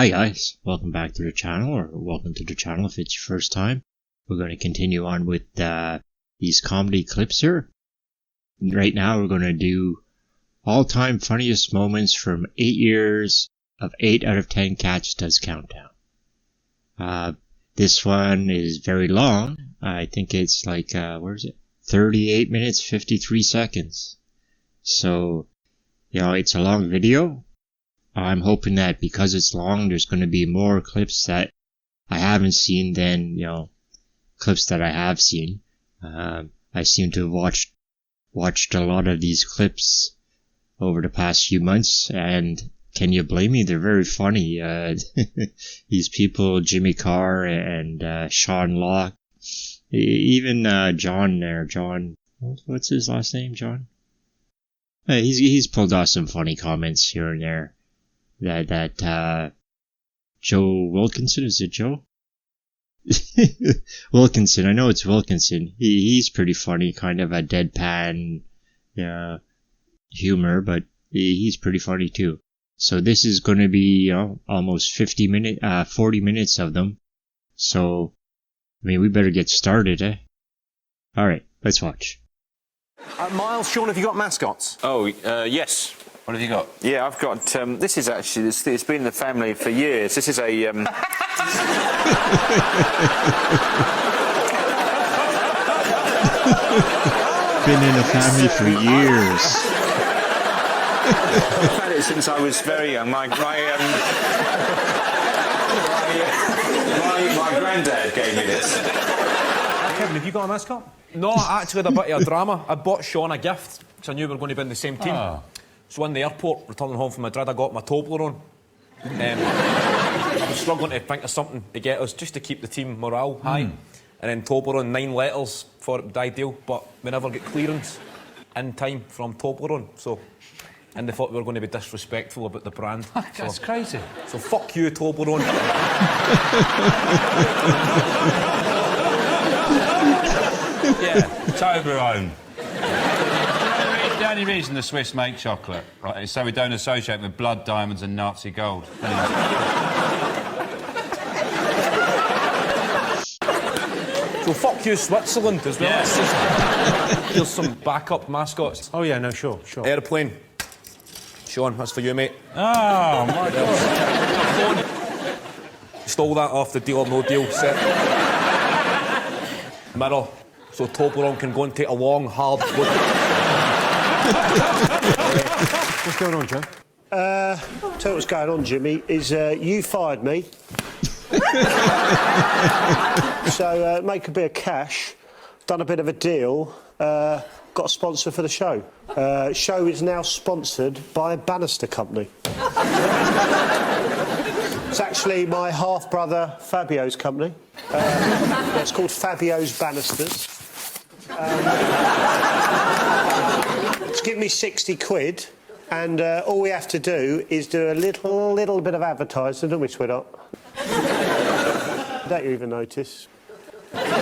Hi guys, welcome back to the channel, or welcome to the channel if it's your first time. We're going to continue on with these comedy clips here. Right now we're going to do all-time funniest moments from 8 years of 8 out of 10 Cats Does Countdown. This one is very long. I think it's like, 38 minutes, 53 seconds. So, it's a long video. I'm hoping that because it's long, there's going to be more clips that I haven't seen than, clips that I have seen. I seem to have watched a lot of these clips over the past few months, and can you blame me? They're very funny. These people, Jimmy Carr and Sean Locke, even John there. John, what's his last name? John? He's pulled off some funny comments here and there. That Joe Wilkinson, is it Joe? Wilkinson, I know it's Wilkinson. He's pretty funny, kind of a deadpan humor, but he's pretty funny too. So this is going to be almost 40 minutes of them. So, we better get started, eh? Alright, let's watch. Miles, Sean, have you got mascots? Oh, yes. What have you got? Yeah, I've got, this is actually, it's been in the family for years. This is a, Been in the family for years. I've had it since I was very young. My granddad gave me this. Kevin, have you got a mascot? No, I actually had a bit of a drama. I bought Sean a gift because I knew we were going to be in the same team. Oh. So in the airport, returning home from Madrid, I got my Toblerone. I was struggling to think of something to get us, just to keep the team morale high. And then Toblerone, 9 letters for it would be ideal, but we never get clearance in time from Toblerone. So, and they thought we were going to be disrespectful about the brand. That's crazy. So fuck you, Toblerone. Yeah, Toblerone. The only reason the Swiss make chocolate, right, is so we don't associate with blood diamonds and Nazi gold. So fuck you, Switzerland, as well. Yeah. Here's some backup mascots. Oh yeah, no, sure. Airplane. Sean, that's for you, mate. Oh, my God. Stole that off the Deal or No Deal set. Mirror, so Toblerone can go and take a long, hard look. What's going on, Joe? Tell you what's going on, Jimmy, is you fired me. So make a bit of cash, done a bit of a deal, got a sponsor for the show. Show is now sponsored by a banister company. It's actually my half-brother Fabio's company. It's called Fabio's Banisters. It's given me 60 quid, and all we have to do is do a little bit of advertising, don't we, sweetheart? Don't you even notice? You got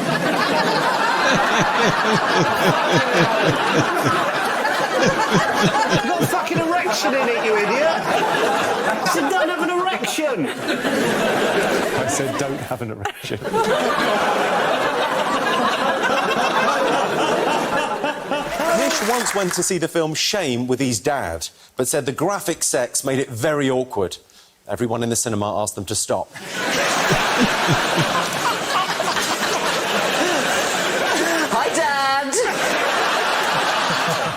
a fucking erection in it, you idiot! I said don't have an erection! I said don't have an erection. Nish once went to see the film Shame with his dad, but said the graphic sex made it very awkward. Everyone in the cinema asked them to stop. Hi, Dad!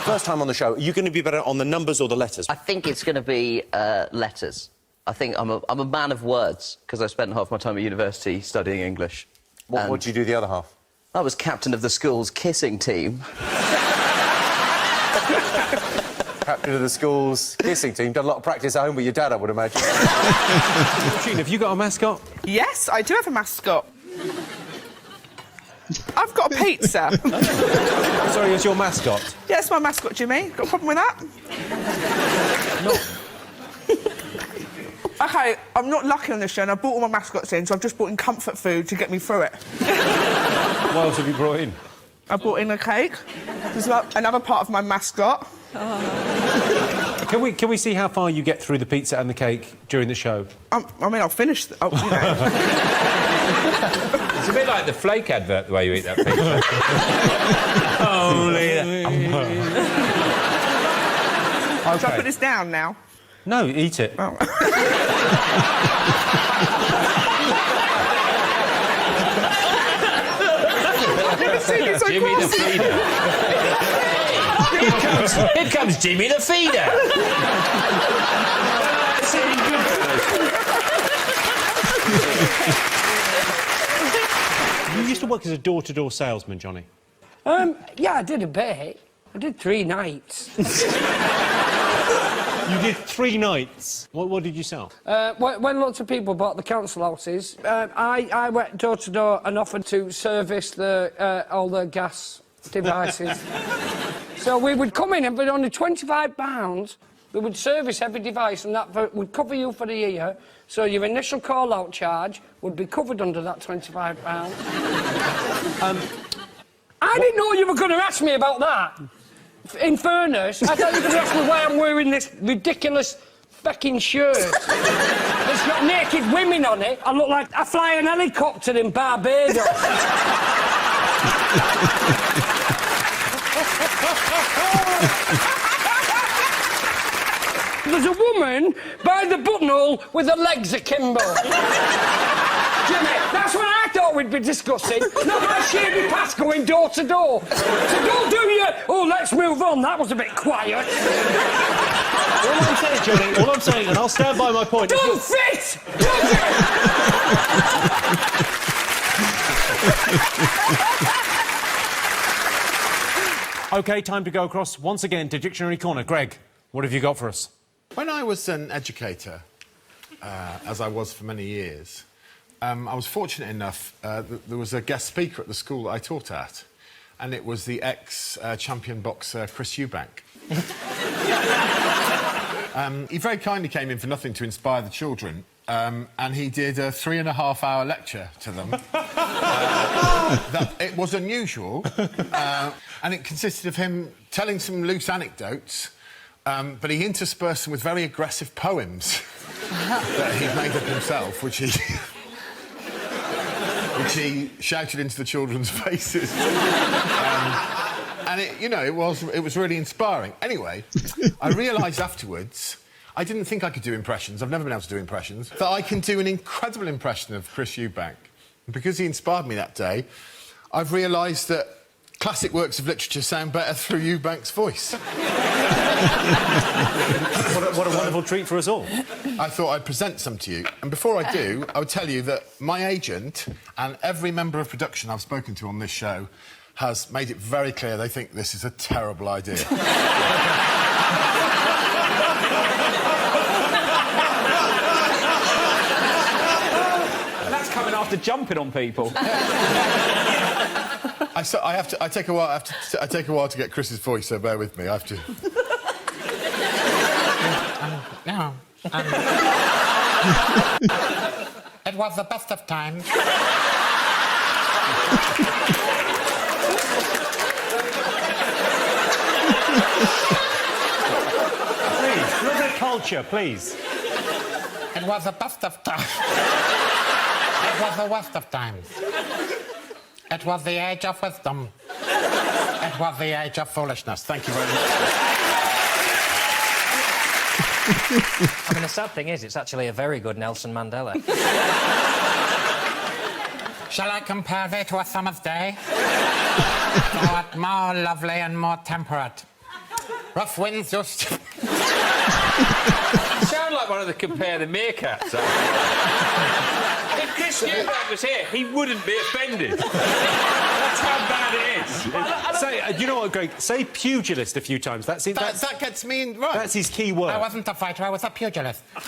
First time on the show, are you going to be better on the numbers or the letters? I think it's going to be letters. I think I'm a man of words, because I spent half my time at university studying English. What did you do the other half? I was captain of the school's kissing team. Captain of the school's kissing team. Done a lot of practice at home with your dad, I would imagine. Gene, have you got a mascot? Yes, I do have a mascot. I've got a pizza. Sorry, it's your mascot? Yes, my mascot, Jimmy. Got a problem with that? No. OK, I'm not lucky on this show, and I brought all my mascots in, so I've just brought in comfort food to get me through it. What else have you brought in? I brought in a cake. There's another part of my mascot. Can we see how far you get through the pizza and the cake during the show? I mean, I'll finish... you know. It's a bit like the flake advert, the way you eat that pizza. Shall I put this down now? No, eat it. Oh. Jimmy the feeder. Here comes Jimmy the feeder. You used to work as a door-to-door salesman, Johnny. Yeah, I did a bit. I did 3 nights. You did 3 nights. What did you sell? When lots of people bought the council houses, I went door to door and offered to service all the gas devices. So we would come in and for only £25, we would service every device and that would cover you for the year. So your initial call-out charge would be covered under that £25. I didn't know you were going to ask me about that. In fairness, I thought you were going to ask me why I'm wearing this ridiculous fucking shirt. It's got naked women on it. I look like I fly an helicopter in Barbados. There's a woman by the buttonhole with her legs akimbo. Jimmy, that's what I thought we'd be discussing. Not my shady past going door to door. So don't do your... Oh, let's move on. That was a bit quiet. All I'm saying, Johnny, all I'm saying, and I'll stand by my point... Don't fit! Don't fit! OK, time to go across once again to Dictionary Corner. Greg, what have you got for us? When I was an educator, as I was for many years, I was fortunate enough that there was a guest speaker at the school that I taught at, and it was the ex-champion boxer Chris Eubank. He very kindly came in for nothing to inspire the children, and he did a 3.5-hour lecture to them. That it was unusual, and it consisted of him telling some loose anecdotes, but he interspersed them with very aggressive poems that he'd made up himself, which he shouted into the children's faces. And it, you know, it was really inspiring. Anyway, I realised afterwards, I didn't think I could do impressions. I've never been able to do impressions. That I can do an incredible impression of Chris Eubank. And because he inspired me that day, I've realised that classic works of literature sound better through Eubank's voice. What a wonderful treat for us all. I thought I'd present some to you. And before I do, I would tell you that my agent and every member of production I've spoken to on this show has made it very clear they think this is a terrible idea. That's coming after jumping on people. I take a while to get Chris's voice, so bear with me. I have to. No. It was the best of times. Please, a little bit of culture, please. It was the best of times. It was the worst of times. It was the age of wisdom. It was the age of foolishness. Thank you very much. I mean, the sad thing is, it's actually a very good Nelson Mandela. Shall I compare thee to a summer's day? Thou art more lovely and more temperate. Rough winds just... You sound like one of the Compare the Meerkats. If Chris Eubank was here, he wouldn't be offended. That's how bad it is. Say, you know what, Greg? Say pugilist a few times. That gets me in right. That's his key word. I wasn't a fighter, I was a pugilist. Are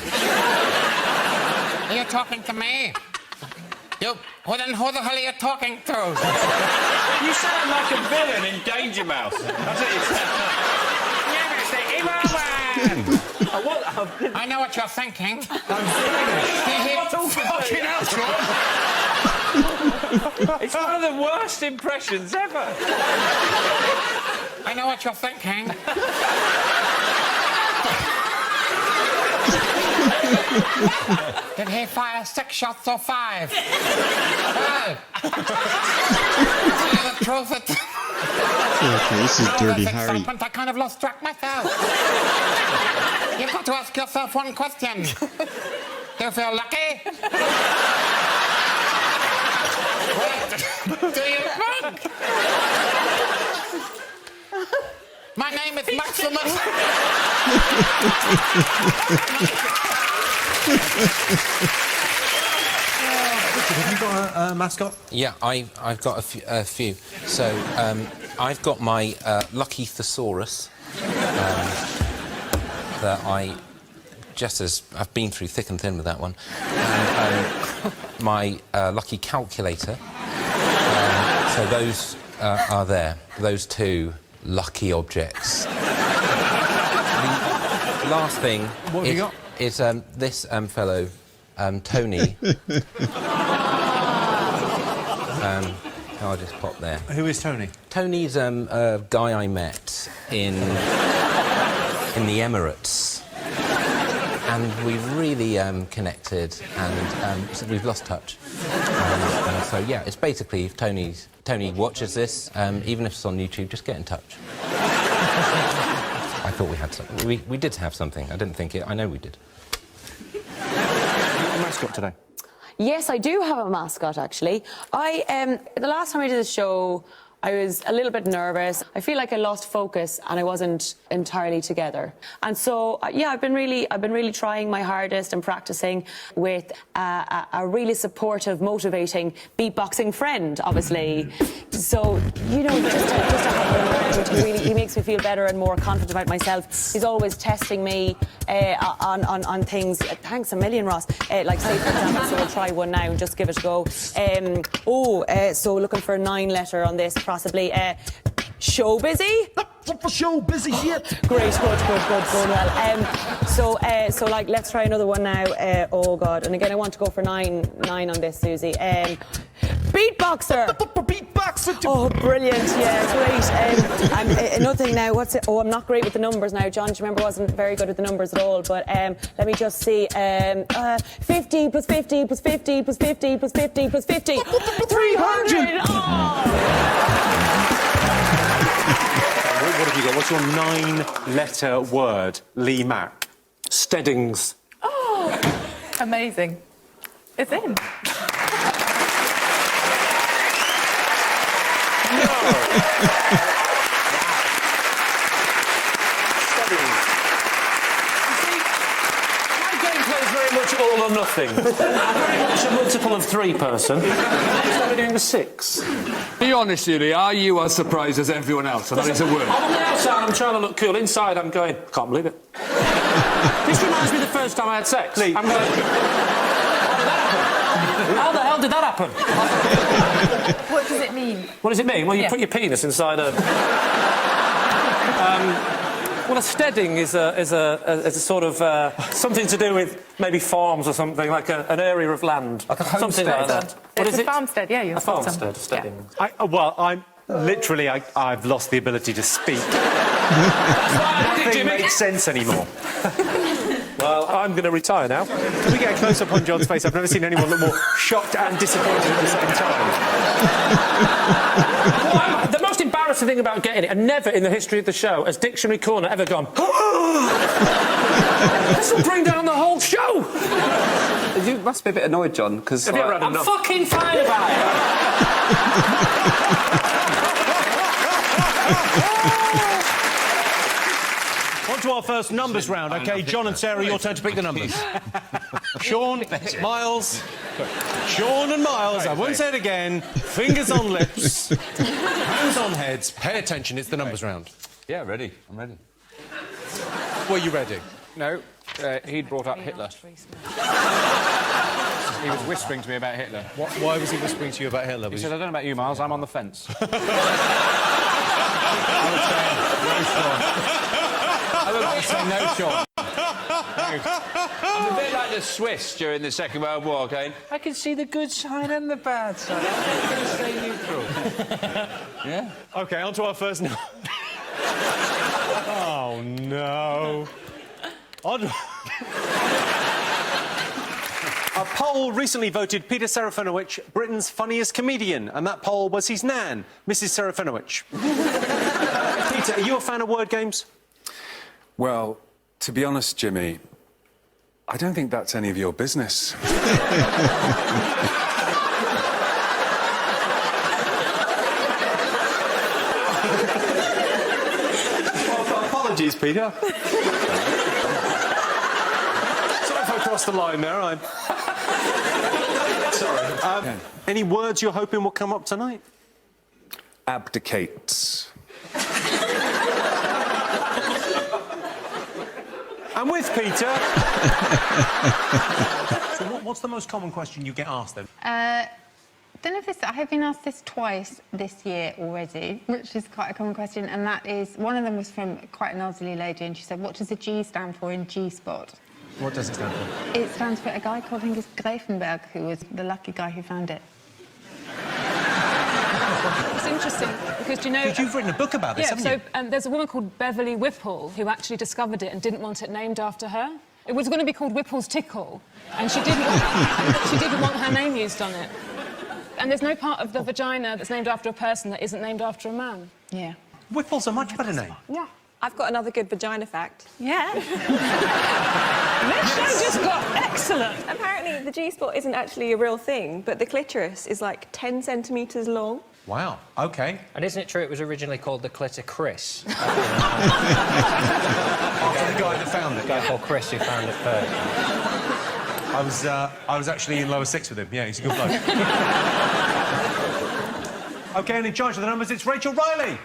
you talking to me? Who the hell are you talking to? You sound like a villain in Danger Mouse. That's what you sound like. I know what you're thinking. It's one of the worst impressions ever. I know what you're thinking. Did he fire 6 shots or 5? 5. The truth is... Okay, this is Dirty Harry. I kind of lost track myself. You've got to ask yourself one question. Do you feel lucky? What do you think? My name is Maximus. Have you got a mascot? Yeah, I've got a few. So, I've got my lucky thesaurus that I've been through thick and thin with that one. And, my lucky calculator. So those are there. Those 2 lucky objects. The last thing is this fellow, Tony. I'll just pop there. Who is Tony? Tony's a guy I met in the Emirates. And we've really connected, and we've lost touch. So yeah, it's basically if Tony watches this, even if it's on YouTube, just get in touch. I thought we had something. We did have something. I didn't think it. I know we did. A mascot today. Yes, I do have a mascot, actually. The last time I did the show, I was a little bit nervous. I feel like I lost focus and I wasn't entirely together. And so, yeah, I've been really trying my hardest and practicing with a really supportive, motivating beatboxing friend, obviously. So, you know, just to have him around, he makes me feel better and more confident about myself. He's always testing me on things. Thanks a million, Ross. Like, say, for example, so we'll try one now and just give it a go. So looking for a 9-letter on this, possibly. Show busy? What for show busy yet? Great, good, going well. So like, let's try another one now. Oh God, and again, I want to go for nine on this, Susie. Beatboxer. Beatboxer. Oh, brilliant! Yeah, great. And another thing now. What's it? Oh, I'm not great with the numbers now. John, do you remember? I wasn't very good with the numbers at all. But let me just see. 50 plus 50 plus 50 plus 50 plus 50 plus 50. 300. Oh. What have you got? What's your 9-letter word, Lee Mack? Steadings. Oh, amazing. It's in. All or nothing. Very much a multiple of 3 person. He's never doing the 6. Be honest, Julie, are you as surprised as everyone else? And that is a word. I'm on the outside, I'm trying to look cool. Inside, I'm going, can't believe it. This reminds me of the first time I had sex. I'm going, how the hell did that happen? What does it mean? What does it mean? Well, you put your penis inside a... Well, a steading is a sort of something to do with maybe farms or something, like an area of land. Like a homestead. Something like that. What is It's a it? farmstead, yeah. A farmstead, steading. I've lost the ability to speak. Nothing makes sense anymore. Well, I'm going to retire now. Can we get a close-up on John's face? I've never seen anyone look more shocked and disappointed at the same time. Well, the most embarrassing thing about getting it, and never in the history of the show has Dictionary Corner ever gone, this will bring down the whole show! You must be a bit annoyed, John, because... I'm fucking fine about it! On to our first numbers round, OK? John and Sarah, your turn to pick the numbers. Sean, Miles... Sean and Miles, I won't say it again. Fingers on lips. Hands on heads. Pay attention, it's the numbers round. Yeah, ready. I'm ready. Were you ready? No, he'd brought up Hitler. He was whispering to me about Hitler. Why was he whispering to you about Hitler? He said, I don't know about you, Miles, I'm on the fence. I was going to say no, Sean. I'm a bit like the Swiss during the Second World War, going, I can see the good side and the bad side. I'm going to stay neutral. Yeah? OK, on to our first... Oh, no. A poll recently voted Peter Serafinowicz Britain's funniest comedian, and that poll was his nan, Mrs. Serafinowicz. Peter, are you a fan of word games? Well, to be honest, Jimmy, I don't think that's any of your business. Apologies, Peter. Sorry if I crossed the line there. I'm sorry. Any words you're hoping will come up tonight? Abdicates. I'm with Peter. So what's the most common question you get asked then? Don't know if this. I have been asked this twice this year already, which is quite a common question, and that is one of them was from quite an elderly lady, and she said, "What does the G stand for in G-spot?" What does it stand for? It stands for a guy called, I think it's Greifenberg, who was the lucky guy who found it. It's interesting because, do you know... Because you've written a book about this, haven't you? There's a woman called Beverly Whipple who actually discovered it and didn't want it named after her. It was going to be called Whipple's Tickle, and she didn't want her name used on it. And there's no part of the vagina that's named after a person that isn't named after a man. Yeah. Whipple's a much better name. Yeah. I've got another good vagina fact. Yeah. This show just got excellent. Apparently, the G-spot isn't actually a real thing, but the clitoris is like 10 centimetres long. Wow, OK. And isn't it true it was originally called the clitoris? After the guy that found it? The guy called Chris who found it first. I was actually in lower six with him. Yeah, he's a good bloke. OK, and in charge of the numbers, it's Rachel Riley.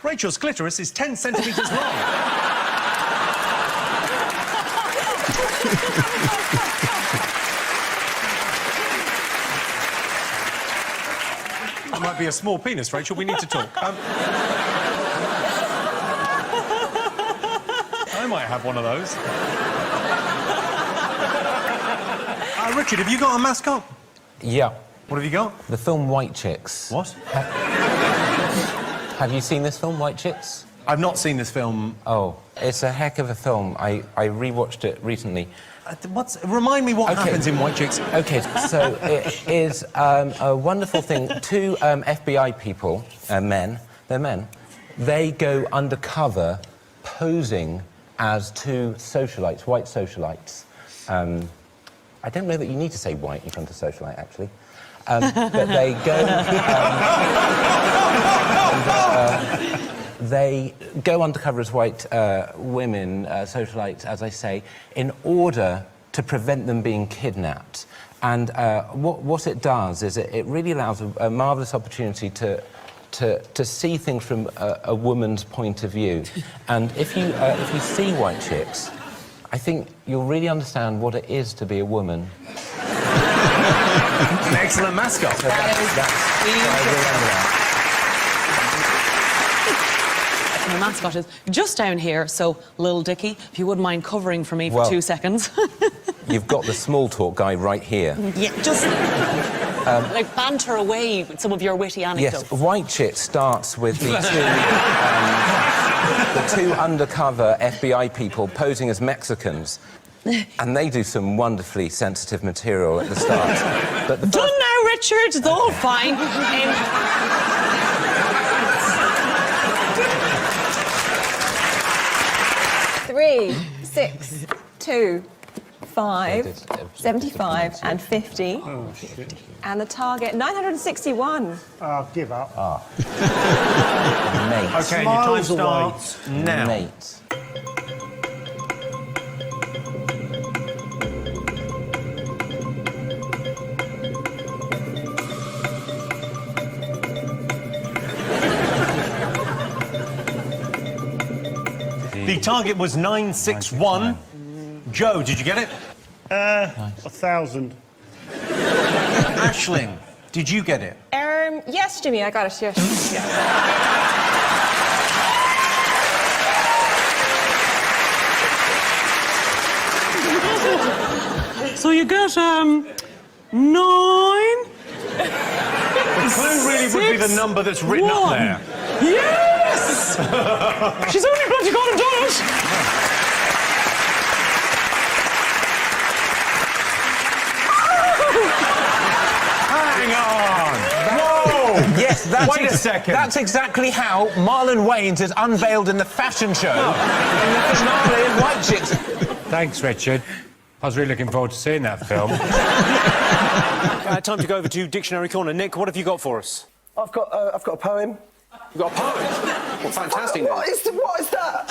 Rachel's clitoris is 10 centimetres long. That might be a small penis, Rachel. We need to talk. I might have one of those. Richard, have you got a mascot? Yeah. What have you got? The film White Chicks. What? Have you seen this film, White Chicks? I've not seen this film. Oh, it's a heck of a film. I rewatched it recently. Remind me what happens in White Chicks. OK, so it is a wonderful thing. Two FBI people, men, they're men, they go undercover posing as two socialites, white socialites. I don't know that you need to say white in front of socialite, actually. But they go... they go undercover as white women, socialites, as I say, in order to prevent them being kidnapped. And what it does is it really allows a marvellous opportunity to see things from a woman's point of view. And if you see White Chicks, I think you'll really understand what it is to be a woman. An excellent mascot. So my mascot is just down here, so Lil Dicky, if you wouldn't mind covering for me for 2 seconds. You've got the small talk guy right here. Yeah, just like banter away with some of your witty anecdotes. Yes, White Chicks starts with the two undercover FBI people posing as Mexicans. And they do some wonderfully sensitive material at the start. But Done now, Richard. It's all fine. 3, 6, 2, 5, 75 and 50. Oh, shit. And the target, 961. Oh, give up. Mate. OK, your time starts now. Mate. The target was 961. Joe, did you get it? 1,000. Aisling, did you get it? Yes, Jimmy, I got it, yes. So you get, 9... The clue really would be the number that's written up there. Yes! She's only bloody got $1. Hang on! Whoa! Yes, Wait a second. That's exactly how Marlon Wayans is unveiled in the fashion show in the finale of White Chicks. Thanks, Richard. I was really looking forward to seeing that film. Time to go over to Dictionary Corner. Nick, what have you got for us? I've got a poem. You've got a poem? Well, fantastic. What is that?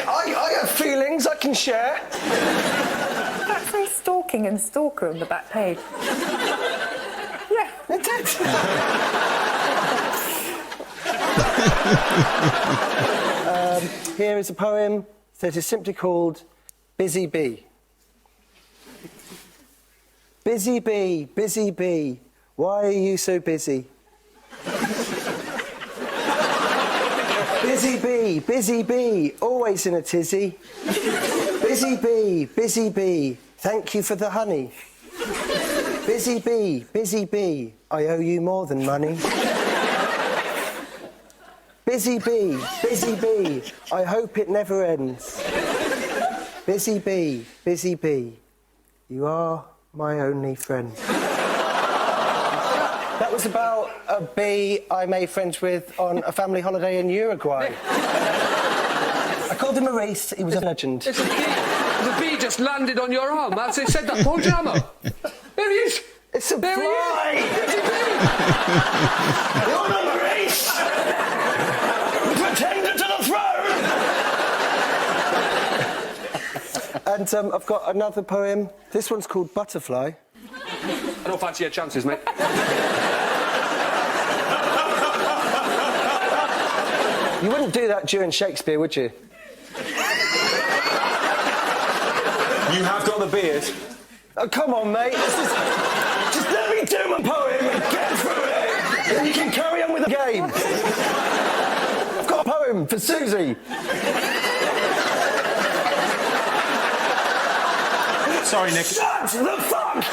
I have feelings I can share. That says stalking and stalker on the back page. Yeah, it did. Here is a poem that is simply called Busy Bee. Busy bee, why are you so busy? Busy bee, always in a tizzy. Busy bee, thank you for the honey. Busy bee, I owe you more than money. Busy bee, I hope it never ends. Busy bee, you are my only friend. That was about a bee I made friends with on a family holiday in Uruguay. I called him Maurice, he was a legend. There's a bee just landed on your arm. As they said that, Paul Jammer. There he is. It's a there fly. He is. It's a bee. You're not Maurice. Pretender to the throne. And I've got another poem. This one's called Butterfly. I don't fancy your chances, mate. You wouldn't do that during Shakespeare, would you? You have got the beard. Oh, come on, mate. Just let me do my poem and get through it. Then you can carry on with the game. I've got a poem for Susie. Sorry, Nick. Shut the fuck up!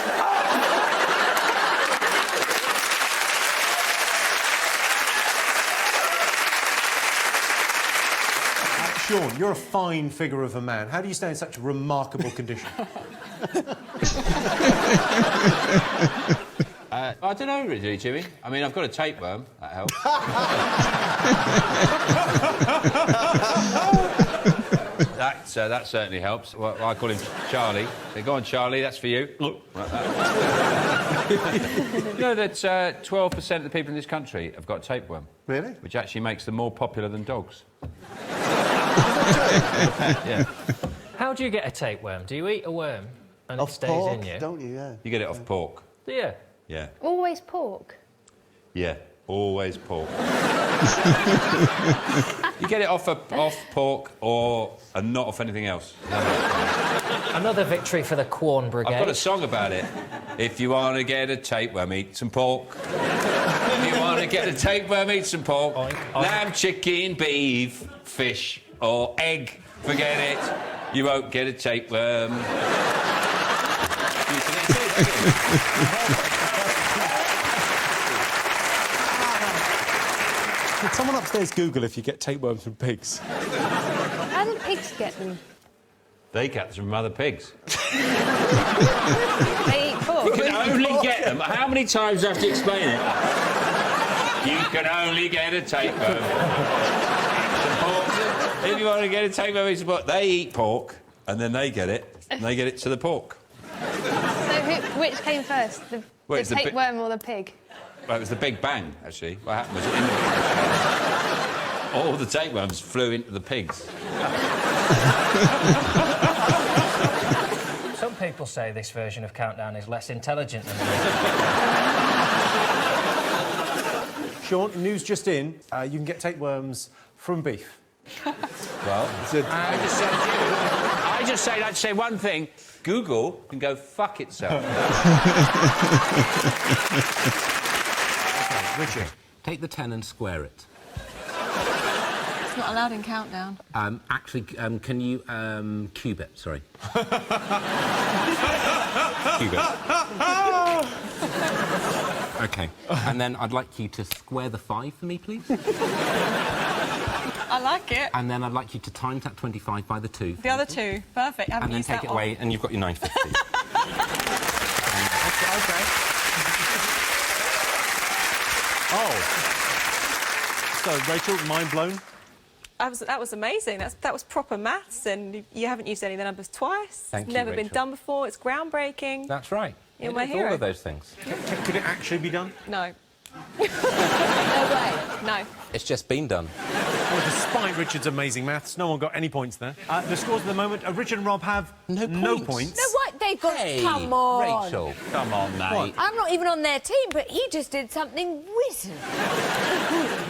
Sean, you're a fine figure of a man. How do you stay in such remarkable condition? I don't know, really, Jimmy. I mean, I've got a tapeworm. That helps. That certainly helps. Well, I call him Charlie. So go on, Charlie, that's for you. Look. Like that. You know that 12% of the people in this country have got tapeworm. Really? Which actually makes them more popular than dogs. Yeah. How do you get a tapeworm? Do you eat a worm and it stays in you? Don't you? Yeah. You get it off pork. Do you? Yeah. Always pork. Yeah. Always pork. You get it off pork and not off anything else. Another victory for the Quorn Brigade. I've got a song about it. If you want to get a tapeworm, eat some pork. If you want to get a tapeworm, eat some pork. Lamb, chicken, beef, fish or egg. Forget it. You won't get a tapeworm. Did someone upstairs Google if you get tapeworms from pigs? How do pigs get them? They get them from other pigs. They eat pork. You can only get them. How many times do I have to explain it? You can only get a tapeworm. If you want to get a tapeworm, they eat pork and then they get it and they get it to the pork. So which came first, the tapeworm or the pig? Well, it was the Big Bang, actually. What happened was all the tapeworms flew into the pigs. Some people say this version of Countdown is less intelligent than this. Sean, news just in. You can get tapeworms from beef. Well, I just say one thing. Google can go fuck itself. Richard, take the 10 and square it. It's not allowed in Countdown. Actually, can you cube it? Sorry. Cube it. OK. And then I'd like you to square the 5 for me, please. I like it. And then I'd like you to times that 25 by the 2. The other 2. Perfect. And then take it away, and you've got your 950. OK. Oh. So, Rachel, mind blown? That was amazing. That was proper maths, and you haven't used any of the numbers twice. Thank it's you, never been Rachel. done before. It's groundbreaking. That's right. You're It my is hero. all of those things. Could it actually be done? No. No way. No. It's just been done. Well, despite Richard's amazing maths, no one got any points there. The scores at the moment, Richard and Rob have no points. No, what? They've got... Hey, come on. Rachel. Come on, mate. What? I'm not even on their team, but he just did something wizard.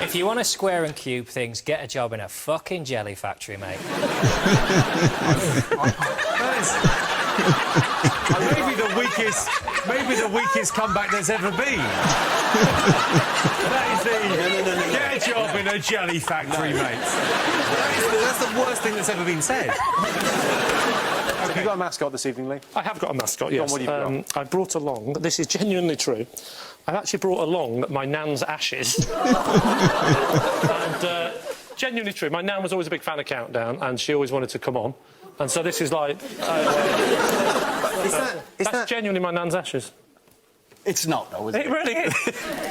If you want to square and cube things, get a job in a fucking jelly factory, mate. Maybe the weakest comeback there's ever been. That is the... Get a job in a jelly factory, mate. That's the worst thing that's ever been said. Have you got a mascot this evening, Lee? I have got a mascot, yes. What have you got? I brought along, this is genuinely true, I've actually brought along my nan's ashes. And genuinely true, my nan was always a big fan of Countdown, and she always wanted to come on. And so this is like... that's genuinely my nan's ashes. It's not, though, is it? It really is.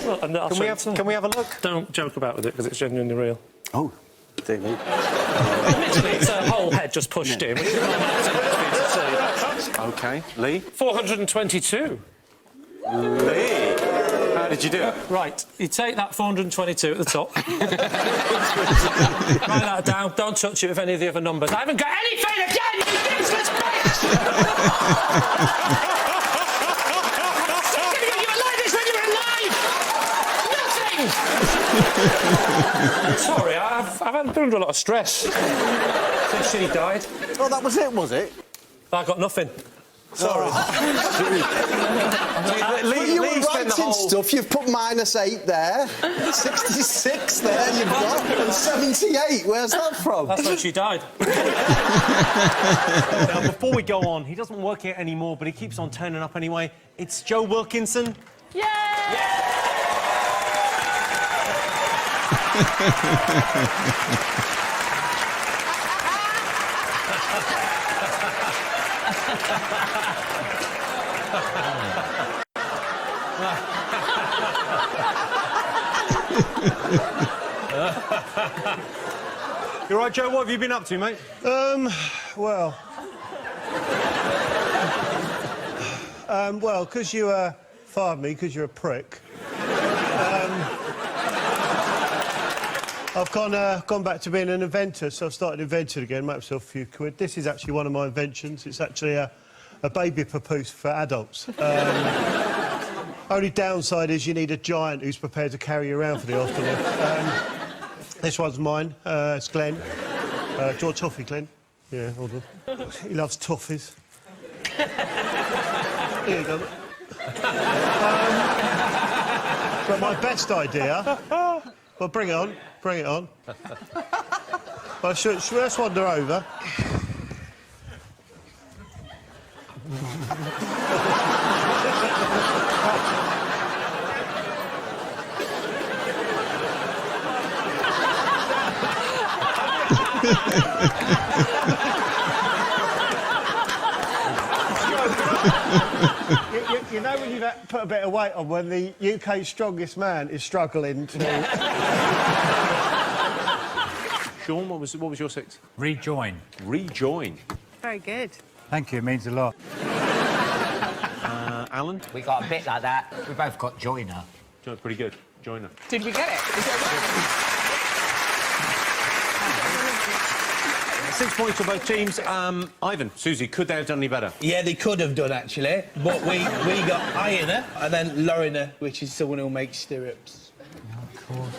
Look, and I'll show you. Can we have a look? Don't joke about with it, because it's genuinely real. Oh, dear me. Admittedly, it's a whole head just pushed in, which is not nice to see. OK. Lee? 422. Lee? How did you do it? Right, you take that 422 at the top. Write that down. Don't touch it with any of the other numbers. I haven't got anything again, you useless bitch! I'm going to get you like this when you're alive! Nothing! Sorry, I've been under a lot of stress since she died. Oh, that was it? I got nothing. Sorry. Well, you were writing stuff. You've put -8 there, 66 there. You've got and 78. Where's that from? That's when she died. Now, before we go on, he doesn't work here anymore, but he keeps on turning up anyway. It's Joe Wilkinson. Yay! You all right, Joe? What have you been up to, mate? Well, because you fired me because you're a prick. I've gone back to being an inventor, so I've started inventing again, made myself a few quid. This is actually one of my inventions. It's actually a baby papoose for adults. Only downside is you need a giant who's prepared to carry you around for the afternoon. This one's mine. It's Glenn. Do you want toffee, Glenn? Yeah, hold on. He loves toffees. Here you go. But my best idea... Well, bring it on. Bring it on. Well, let's wander over. You know when you've put a bit of weight on when the UK's strongest man is struggling to... Sean, what was your 6? Rejoin. Rejoin. Very good. Thank you, it means a lot. Alan? We got a bit like that. We both got joiner. Joiner's pretty good. Joiner. Did we get it? Is that right? 6 points for both teams. Ivan, Susie, could they have done any better? Yeah, they could have done, actually. But we got ironer and then loriner, which is someone who makes stirrups. Of course.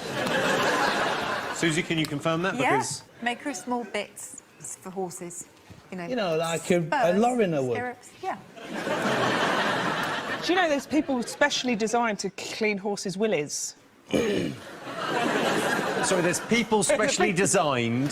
Susie, can you confirm that? Yeah, Because make her small bits for horses. You know, like a loriner would. Stirrups, yeah. Do you know there's people specially designed to clean horses' willies? Sorry, there's people specially designed.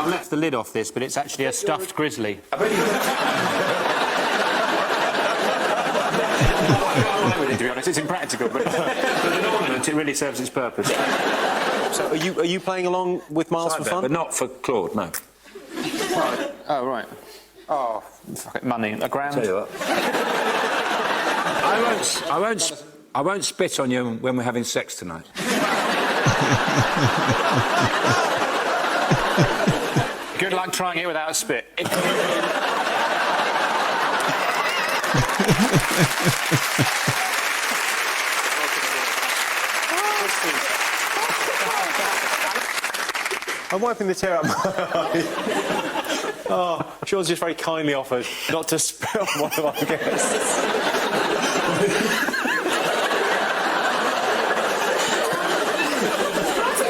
I've left the lid off this, but it's actually a stuffed grizzly. I bet you... To be honest, it's impractical, but for an ornament, it really serves its purpose. So, are you playing along with Miles for fun? But not for Claude, no. Right. Oh, right. Oh, fuck it, money. A grand? Tell you what. I won't spit on you when we're having sex tonight. Good luck trying it without a spit. I'm wiping the tear out my eye. Oh, Sean's just very kindly offered not to spit on one of our guests.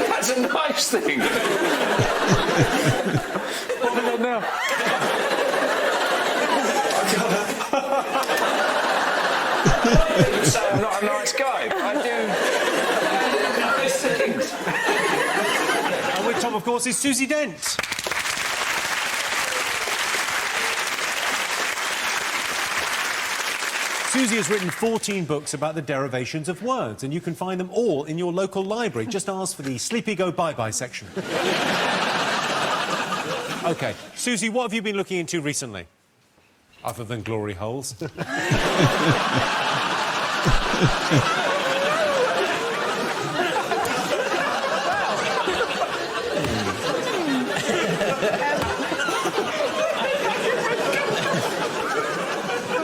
That's a nice thing. What have I done now? I would say I'm not a nice guy, but I do nice things. And with Tom, of course, is Susie Dent. Susie has written 14 books about the derivations of words, and you can find them all in your local library. Just ask for the Sleepy Go Bye-Bye section. OK, Susie, what have you been looking into recently? Other than glory holes. The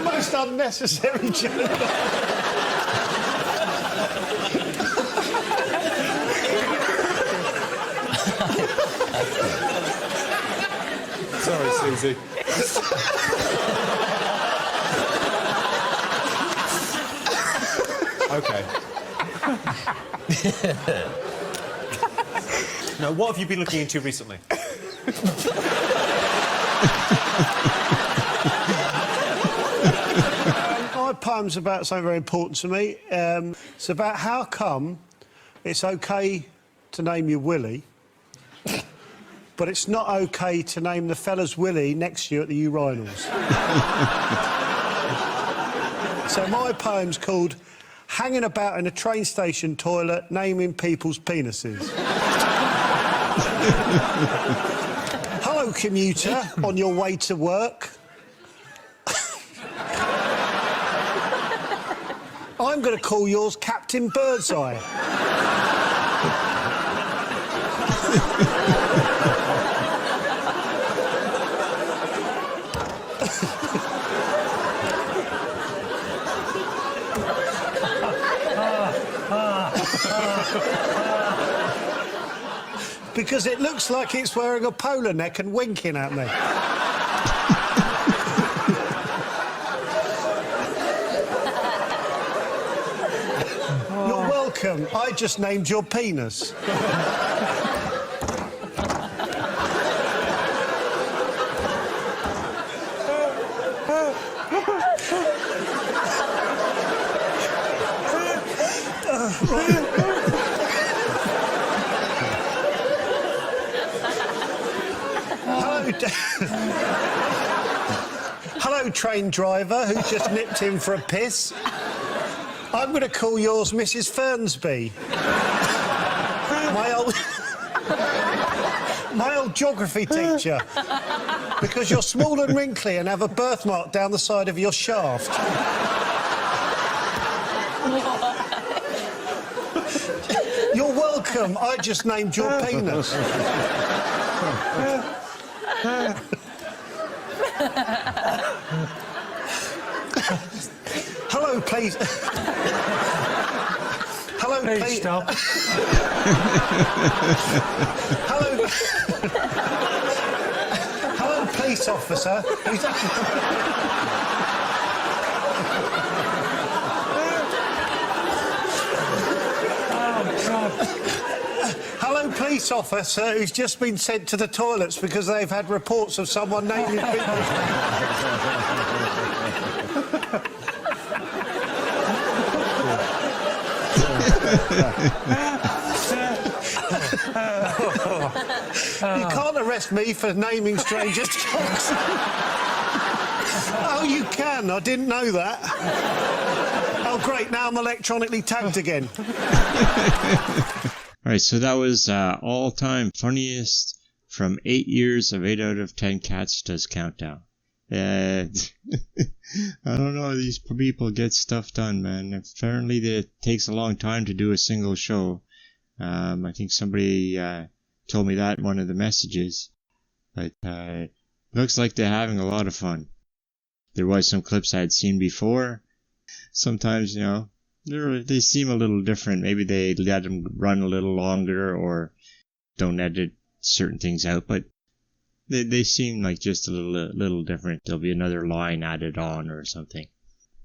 most unnecessary joke. Sorry, Susie. OK. Now, what have you been looking into recently? My poem's about something very important to me. It's about how come it's OK to name you Willie, but it's not OK to name the fella's Willie next to you at the urinals. So my poem's called Hanging About in a Train Station Toilet Naming People's Penises. Hello, commuter, on your way to work. I'm going to call yours Captain Birdseye. Because it looks like it's wearing a polo neck and winking at me. You're welcome. I just named your penis. Hello, train driver who just nipped in for a piss. I'm going to call yours Mrs. Fernsby. My old geography teacher. Because you're small and wrinkly and have a birthmark down the side of your shaft. You're welcome. I just named your penis. Hello, please. Hello, please. Stop. Hello. Hello, police officer. Hello, police officer who's just been sent to the toilets because they've had reports of someone naming people. You can't arrest me for naming strangers' dogs. Oh, you can. I didn't know that. Oh, great. Now I'm electronically tagged again. All right, so that was all-time funniest from 8 years of 8 out of 10 Cats Does Countdown. I don't know, these people get stuff done, man. Apparently it takes a long time to do a single show. I think somebody told me that in one of the messages. But looks like they're having a lot of fun. There was some clips I had seen before. Sometimes, you know, they seem a little different. Maybe they let them run a little longer or don't edit certain things out, but they seem like just a little different. There'll be another line added on or something.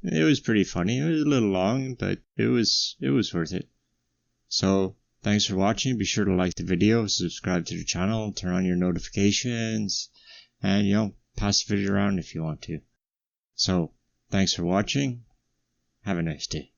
It was pretty funny. It was a little long, but it was worth it. So, thanks for watching. Be sure to like the video, subscribe to the channel, turn on your notifications, and, you know, pass the video around if you want to. So, thanks for watching. Have a nice day.